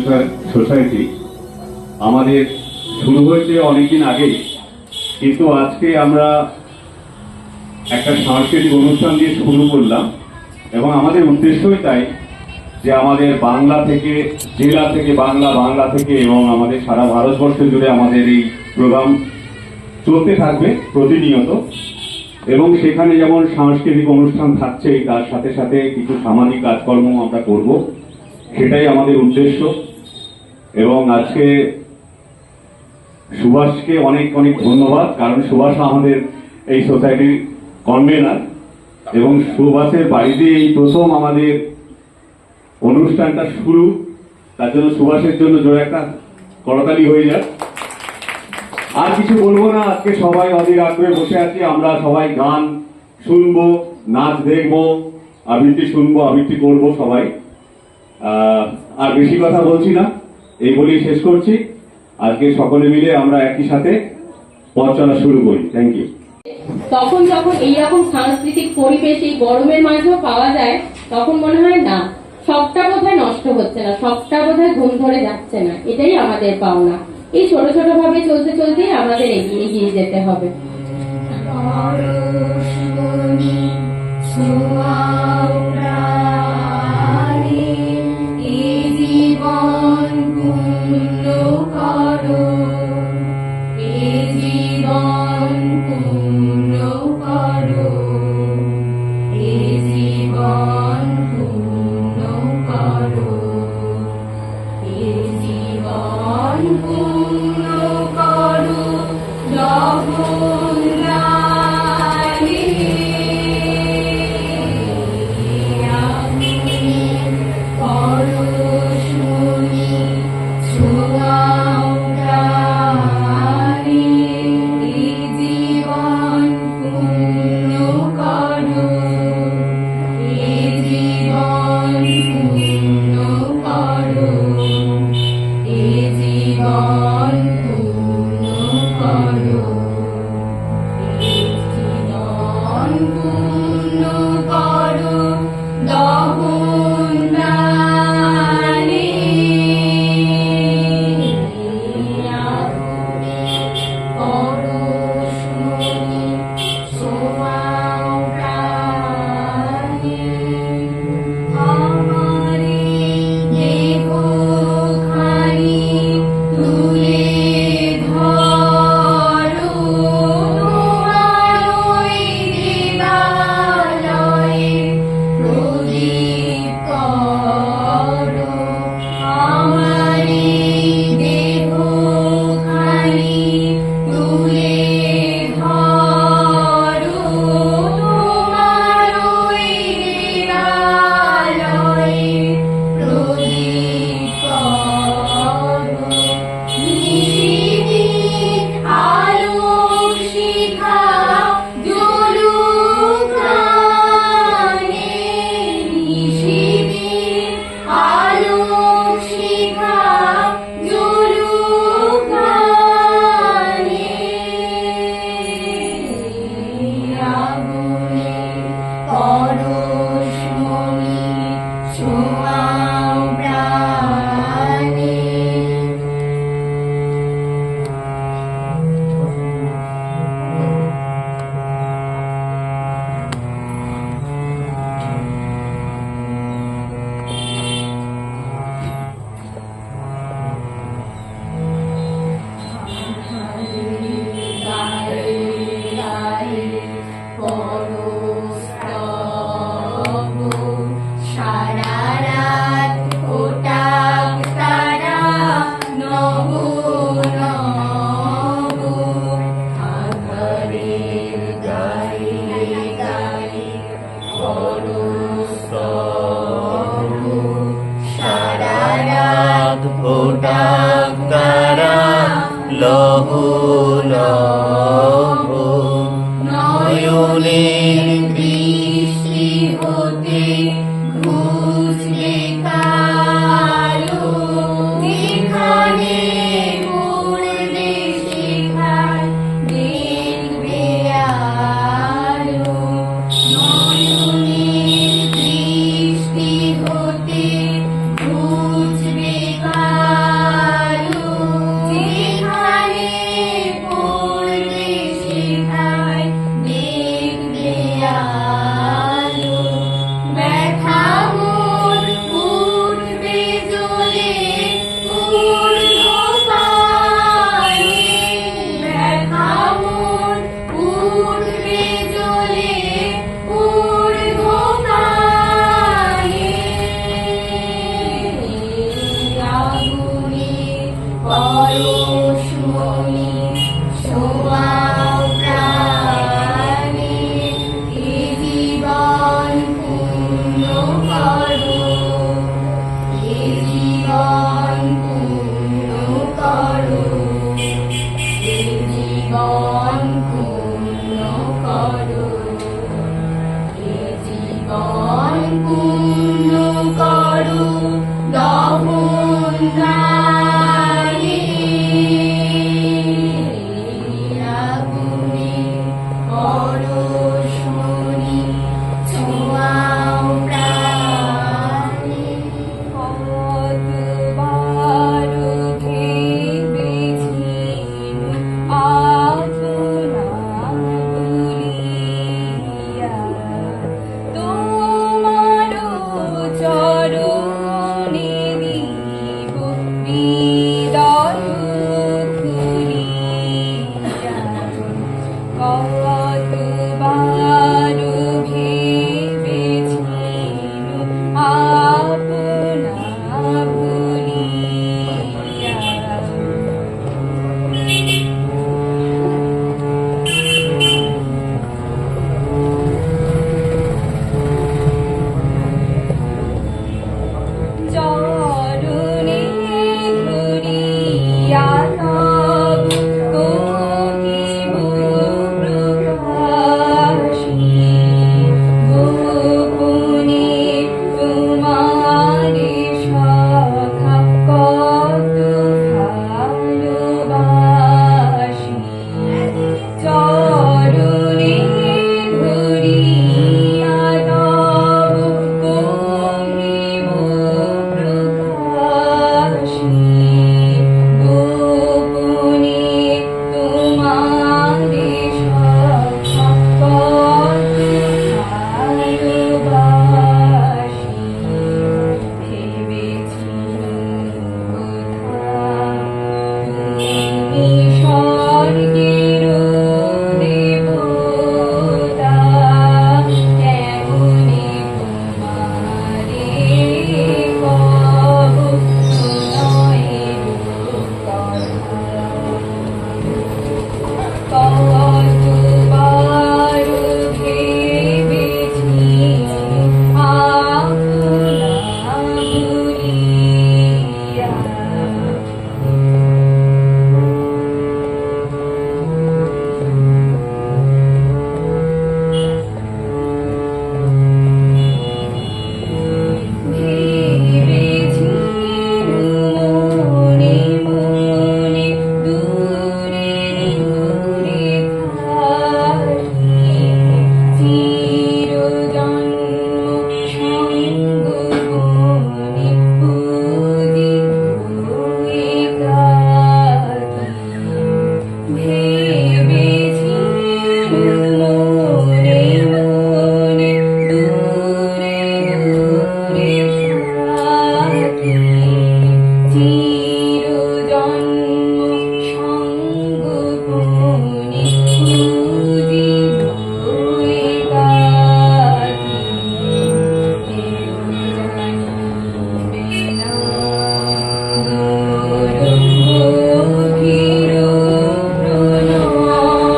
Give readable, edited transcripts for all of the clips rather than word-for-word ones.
Welfare society আমাদের শুরু হয়েছে অনেকদিন আগেই, কিন্তু আজকে আমরা একটা সাংস্কৃতিক অনুষ্ঠান দিয়ে শুরু করলাম এবং আমাদের উদ্দেশ্যই তাই যে আমাদের বাংলা থেকে, জেলা থেকে, বাংলা থেকে এবং আমাদের সারা ভারতবর্ষ জুড়ে আমাদের এই প্রোগ্রাম চলতে থাকবে প্রতিনিয়ত। এবং সেখানে যেমন সাংস্কৃতিক অনুষ্ঠান থাকছে, তার সাথে সাথে কিছু সামাজিক কাজকর্ম আমরা করব, সেটাই আমাদের উদ্দেশ্য। এবং আজকে সুভাষকে অনেক অনেক ধন্যবাদ, কারণ সুভাষ আমাদের এই সোসাইটির কনভেনার এবং সুভাষের বাড়িতে এই প্রথম আমাদের অনুষ্ঠানটা শুরু। তার জন্য সুভাষের জন্য জোরে একটা করতালি হয়ে যাক। আর কিছু বলবো না, আজকে সবাই অধীর আগ্রহে বসে আছি। আমরা সবাই গান শুনবো, নাচ দেখবো, আবৃত্তি শুনবো, আবৃত্তি করবো সবাই। আর বেশি কথা বলছি না, এই বলেই শেষ করছি। আজকে সকলে মিলে আমরা একই সাথে পথ চলা শুরু করি। Thank you. তখন যখন এইরকম সাংস্কৃতিক পরিবেশ এই গরমের মাঝেও পাওয়া যায়, তখন মনে হয় না সবটা বোধহয় নষ্ট হচ্ছে না, সবটা বোধহয় ঘুম ধরে যাচ্ছে না। এটাই আমাদের পাওনা। এই ছোট ছোট ভাবে চলতে চলতে আমাদের এগিয়ে গিয়ে যেতে হবে। বুঝবে কতবার ভেবেছিল আপনা ভুলিয়া। চরণে ধরিয়া তব কহিব প্রকাশী, গোপনে তোমারে সখা কত ভালোবাসি। চরণে ধরিয়া তব কহিব প্রকাশী, গোপনে তোমারে সখা কত ভালোবাসি। ভেবেছিল কোথা তুমি স্বর্গের দেবতা, এমনি তোমারে কব নয়ের কথা। কতবার ভেবেছি আপনা ভুলিয়া। ভেবেছি মনে মনে দূরে দূরে থাকি, চিরজন্ম সঙ্গ বনে পূজিত একাকী। ভেবেছি মনে মনে দূরে দূরে থাকি, চিরজন্ম সঙ্গ বনে পূজিত একাকী। কেউ জানিবে না দূর গভীর প্রণয়,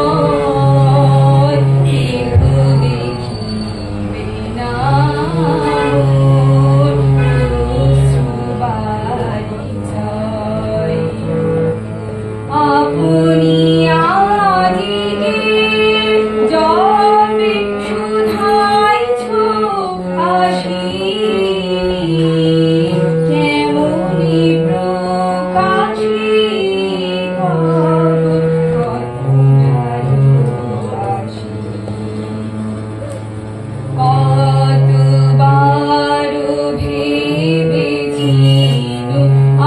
কেহ দেখিবে না মোর অশ্রুবারিচয়। আপনি আদিকে জপে শুধাইছ আসি, কেমনি প্রকাশী কব কত ভালোবাসি। কতবার ভেবেছিল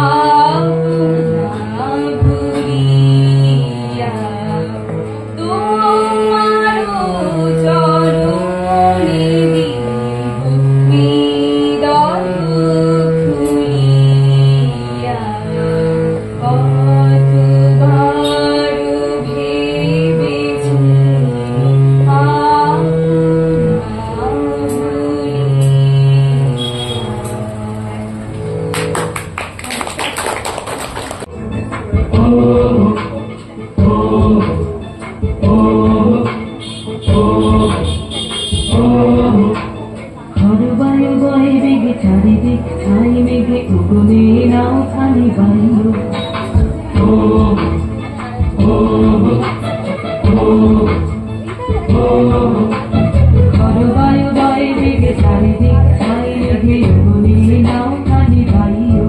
আপনা ভুলিয়া। তোমারও চরণে দিব হৃদয় খুলিয়া। কতবার ভেবেছিল আপনা হরবায়ু বয়ে বেগে চারিদিক ছাই মেঘে উগমে নাও খালি বায়ু। হরবায়ু বয়ে বেগে চারিদিক ছাই মেঘে উগমে নাও খালি বায়ু।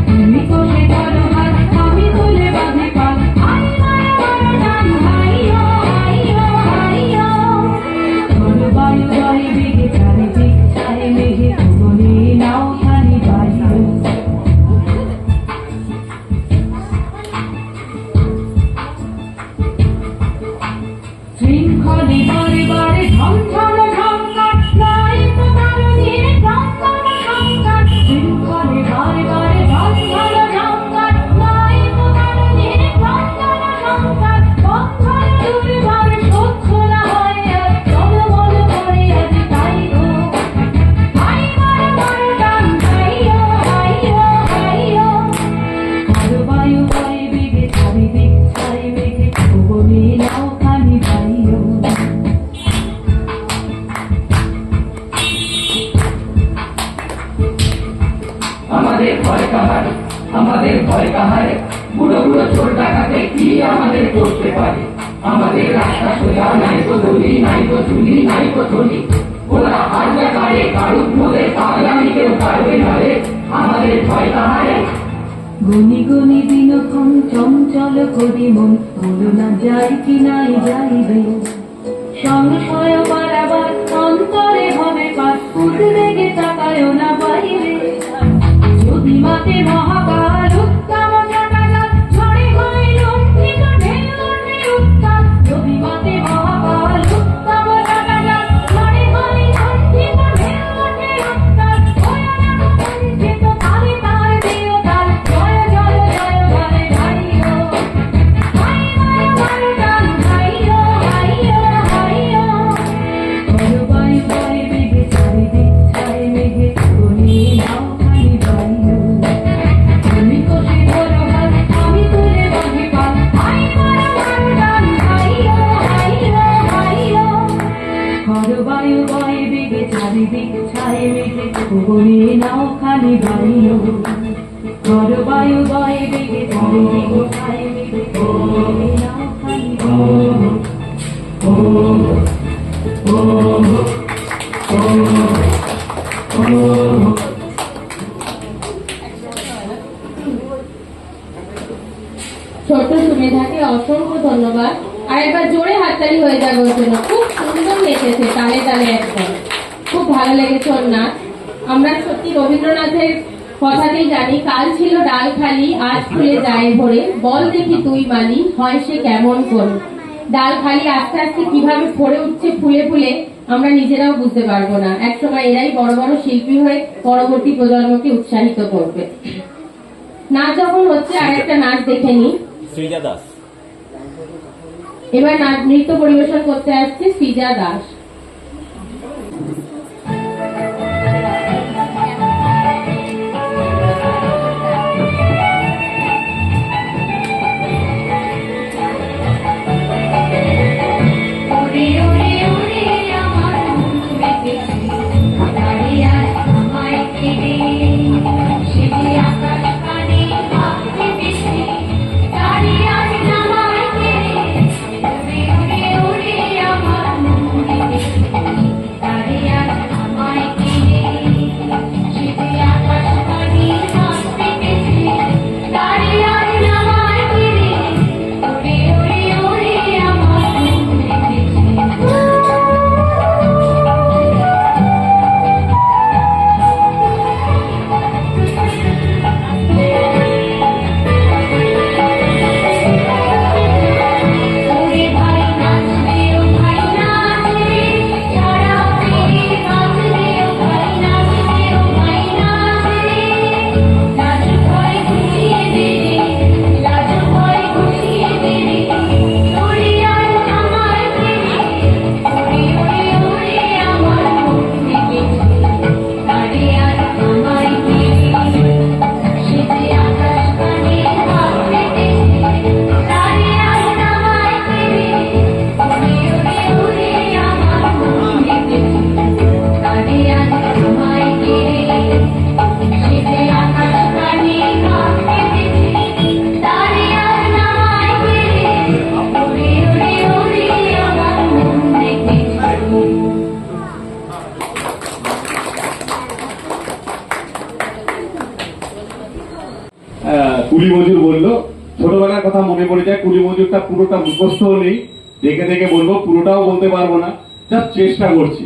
তুমি কোলে ধরো হাত, আমি তুলে বাঁধি পাল, আই মায়া মারা টান, হাইয়ো হাইয়ো হাইয়ো। হরবায়ু বয়ে বেগে চারিদিক ছাই মেঘে উগমে নাও খালি বায়ু। শৃঙ্খলে বারে বারে ঝঞ্ঝন ঝঙ্কার, নাই তো কারো নিয়ে ঝঙ্কার ঝঙ্কার। শৃঙ্খলে বারে বারে ঝঞ্ঝন ঝঙ্কার, নাই তো কারো নিয়ে ঝঙ্কার ঝঙ্কার। পথর দুর্বারে গনি গনি দিনক্ষণ চঞ্চল করি মন হলো না যাই কি নাই যাইবে সংশয় বারাবার অন্তরে হবে পার উদ্বেগে তাকায় না বাইরে যদি মাতে মহাকাল উত্তম জটাজট ঝড়ে হয় লুণ্ঠিত ঢেউ ওঠে উত্তাল যদি মাতে মহাকাল উত্তম জটাজট ঝড়ে হয় লুণ্ঠিত ঢেউ ওঠে উত্তাল হয় না বঞ্চিত তালে তার দিও তাল জয় জয় জয় জয় গাইও হাই মায় মায় গান গাইও হাইও হাইও করবাই বয় বেগে চারিদিক ছায় মেঘে গনি নাও খালি বাইও তুমি কোষে ধরো হাত আমি তুলে বাঁধি পাল হাই মায় মায় গান গাইও হাইও হাইও করবাই বয় বেগে চারিদিক ছায় মেঘে গনি নাও খালি বাইও করবাই বয় বেগে চারিদিক ছায় মেঘে গনি নাও খালি বাইও ছোট্ট সুমেধাকে অসংখ্য ধন্যবাদ। আর একবার জোরে হাততালি হয়ে যাবে ওর জন্য। খুব সুন্দর লেগেছে, তালে তালে একদম খুব ভালো লেগেছে ওর নাচ। আমরা সত্যি রবীন্দ্রনাথের কথাতেই জানি, কাল ছিল ডাল খালি আজ ফুলে যায় ভরে, বল দেখি তুই মালি হয় সে কেমন করে। ডাল খালি আস্তে আস্তে কিভাবে ভরে উঠছে ফুলে ফুলে আমরা নিজেরাও বুঝতে পারবো না। একসময় এরাই বড় বড় শিল্পী হয়ে পরবর্তী প্রজন্মকে উৎসাহিত করবে। নাচ যখন হচ্ছে আর একটা নাচ দেখে নি। সৃজা দাস এবার নৃত্য পরিবেশন করতে আসছে সৃজা দাস। ওরে ওরে ওরে আমার মন বেঁধেছে দাঁড়িয়ে আমায় ঘিরে শিবে আকাশ কানে ভাবতে বেশি দাঁড়িয়ে আমায় ঘিরে ওরে ওরে ওরে আমার মন বেঁধেছে দাঁড়িয়ে আমায় ঘিরে শিবে আকাশ কানে ভাবতে বেশি দাঁড়িয়ে আমায় ঘিরে ওরে ওরে ওরে আমার মন বেঁধেছে ওরে ভাই নাচবে ও ভাই নাচবে সারা পেয়ে বাজবে ও ভাই নাচবে ও ভাই নাচবে লাজু ভয় ঘুচিয়ে দে লাজু ভয় ঘুচিয়ে দে ওরে আর আমার ফিরে ওরে ওরে ওরে আমার মন বেঁধেছে তারে আর আমায় ফিরে সেজে আকাশ কানে ভাবতে বেশি তারে আর আমায় ফিরে ওরে ওরে ওরে আমার মন বেঁধেছে তারে আর আমায় ফিরে সেজে আকাশ কানে ভাবতে বেশি তারে আর আমায় ফিরে ওরে ওরে ওরে আমার মন বেঁধেছে কুলি মজুর বললো, ছোটবেলার কথা মনে পড়ে যায়। কুলি মজুরটা পুরোটা মুখস্থ নেই, দেখে দেখে বলবো, পুরোটাও বলতে পারবো না, যা চেষ্টা করছি।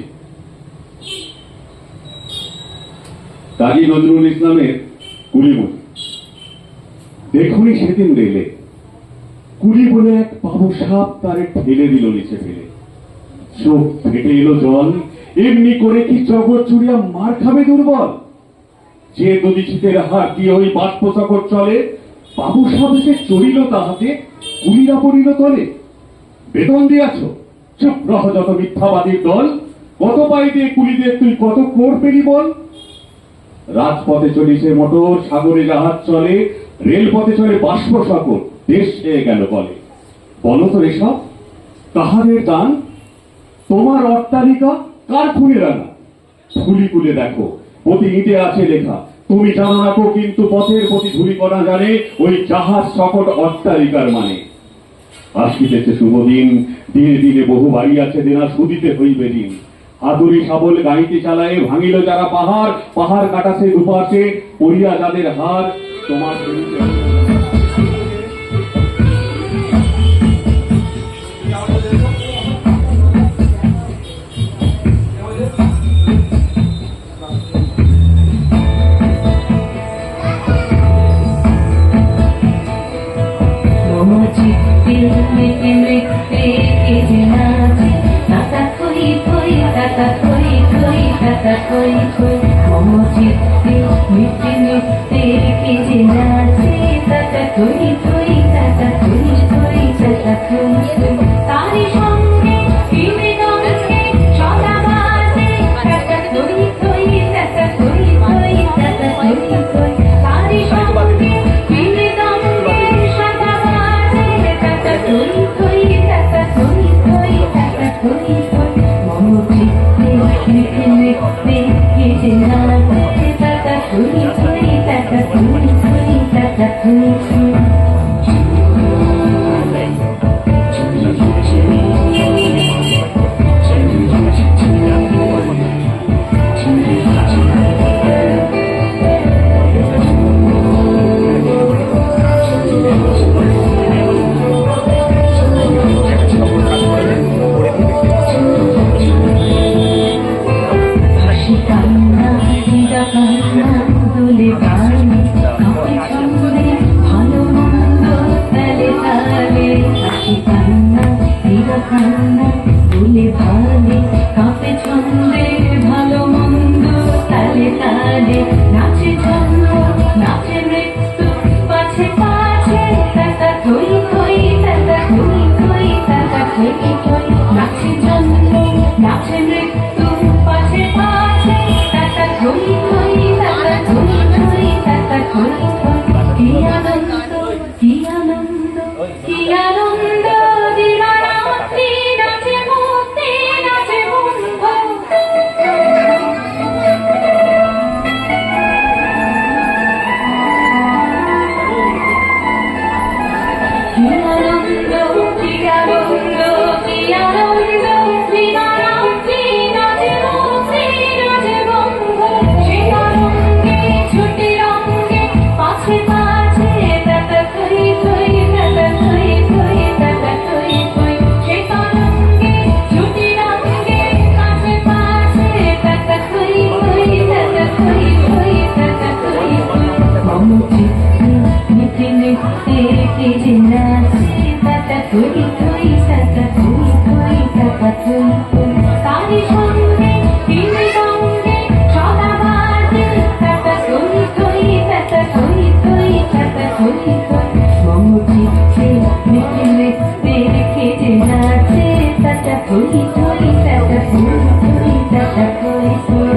কাজী নজরুল ইসলামের কুলি মজুর। দেখুনি সেদিন রেলে কুলি বলে এক বাবু সাপ তারে ঠেলে দিল নিচে ফেলে, চোখ ফেটে এলো জল, এমনি করে কি জগৎ চুরিয়া মার খাবে দুর্বল। যে যদি শীতের হাত দিয়ে ওই বাষ্পচকর চলে, বাবু সাপ এসে চড়িল তাহাতে, কুলিরা পড়িল তলে। বেতন দিয়াছ, চুপ রহ যত মিথ্যাবাদীর দল, কত পাই দিয়ে কুলিদের তুই কত কোর পেলি বল। রাজপথে চলিছে মোটর, সাগরে জাহাজ চলে, রেলপথে চলে বাষ্প সকর, দেশ হয়ে গেল বলে। বলো তো এসব কাহারের দান, তোমার অট্টালিকা কার খুনে রাঙা। ফুলি কুলে দেখো প্রতি ইটে আছে লেখা, তুমি জানো না কো কিন্তু পথের প্রতি ধুলি করা জানে ওই জাহাজ সকট অট্টালিকার মানে। আসিতেছে শুভদিন, দিনে দিনে বহু বাড়ি আছে দেনা সুদিতে হইবে ঋণ। হাতুড়ি শাবল গাইতে চালায় ভাঙিল যারা পাহাড়, পাহাড় কাটাছে দুপাশে পড়িয়া যাদের হার, তোমার মম চিত্তে মেতে নৃত্যে কে যে নাচে, তাতা থই থই তাতা থই থই তাতা থই থই। মম চিত্তে মেতে নৃত্যে কে যে নাচে, তাতা থই থই তাতা থই থই তাতা থই থই। তারি সঙ্গে মৃদঙ্গে সদা বাজে, তাতা থই থই তাতা থই থই তাতা থই থই। তারি সঙ্গে মৃদঙ্গে সদা বাজে, তাতা থই থই তাতা থই থই তাতা থই থই। মম চিত্তে মেতে নৃত্যে কে যে নাচে, তাতা থই থই তাতা থই থই তাতা থই থই। হাসি কান্না হীরা কান্না দোলে বাণী, কাঁপে ছন্দে ভালো মন্দ তালে তালে। হাসি কান্না হীরা কান্না দোলে ভালে, কাঁপে ছন্দে ভালো মন্দ তালে তালে। নাচে জন্ম নাচে মৃত্যু পাছে পাছে, তাতা থই থই তাতা থই থই তাতা থই থই। নাচে জন্ম নাচে মৃত্যু পাছে পাছে, তাতা থই থই তাতা থই থই তাতা থই থই। কি আনন্দ কি আনন্দ কি আনন্দ, দিবারাত্রি নাচে মুক্তি নাচে বন্ধু। কি আনন্দ কি আনন্দ কি আনন্দ, দিবারাত্রি নাচে মুক্তি নাচে বন্ধু। সে তরঙ্গে ছুটে রঙ্গে পাছে পাছে, তাতা থই থই তাতা থই থই তাতা থই থই। সে তরঙ্গে ছুটে রঙ্গে পাছে পাছে, তাতা থই থই তাতা থই থই তাতা থই থই। মম চিত্তে মেতে নৃত্যে কে যে নাচে, তাতা থই থই তাতা থই থই তাতা থই থই। তারি সঙ্গে মৃদঙ্গে সদা বাজে, তাতা থই থই তাতা থই থই তাতা থই থই। মম চিত্তে মেতে নৃত্যে কে যে নাচে, তাতা থই থই তাতা থই থই তাতা থই থই।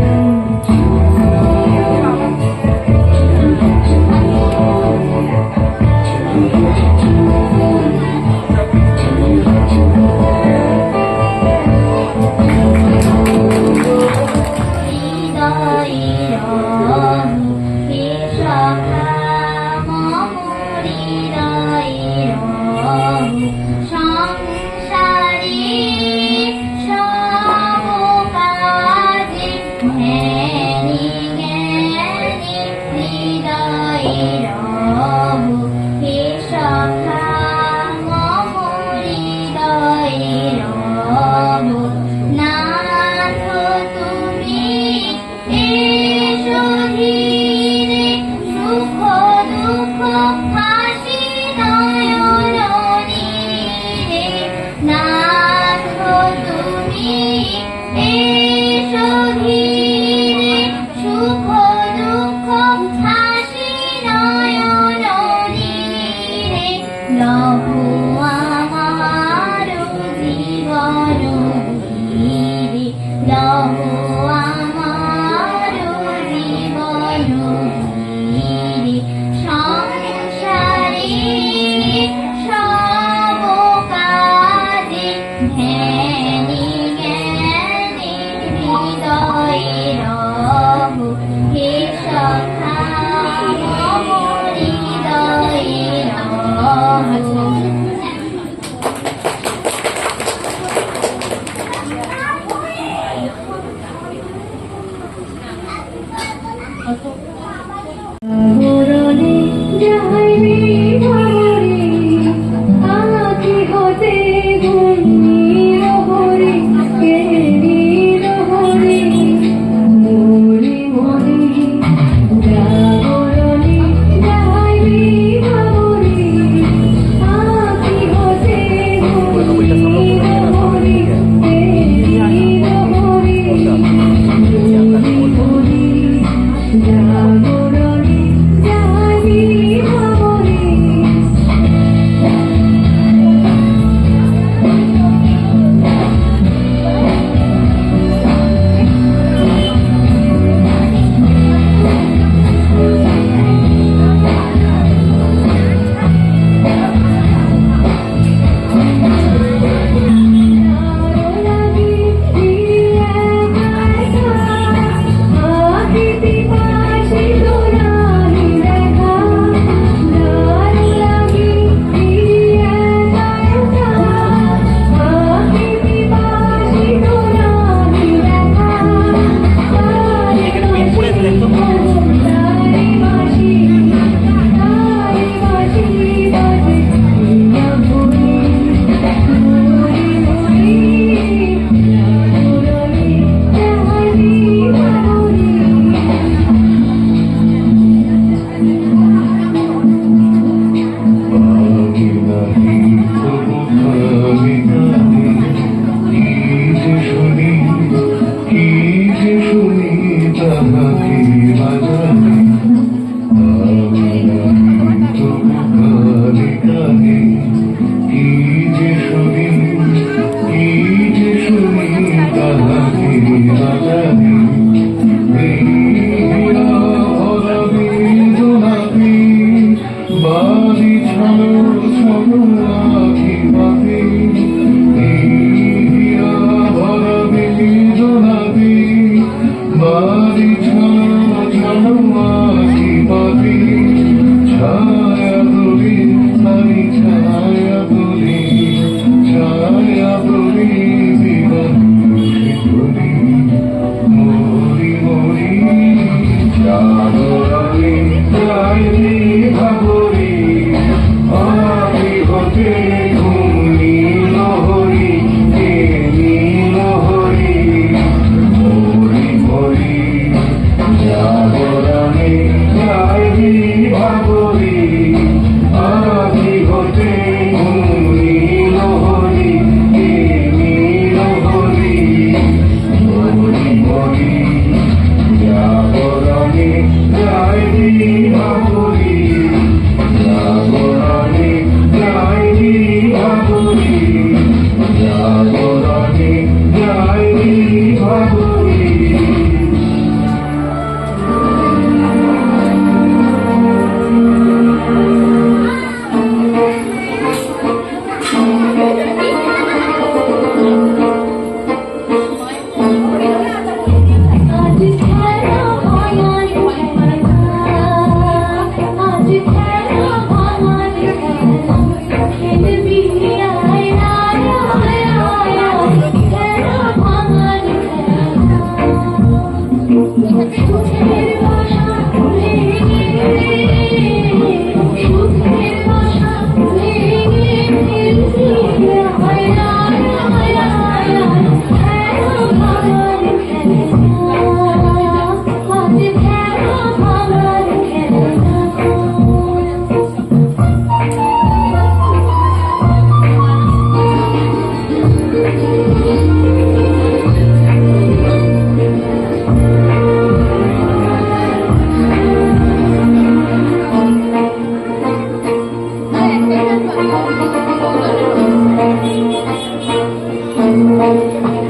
ও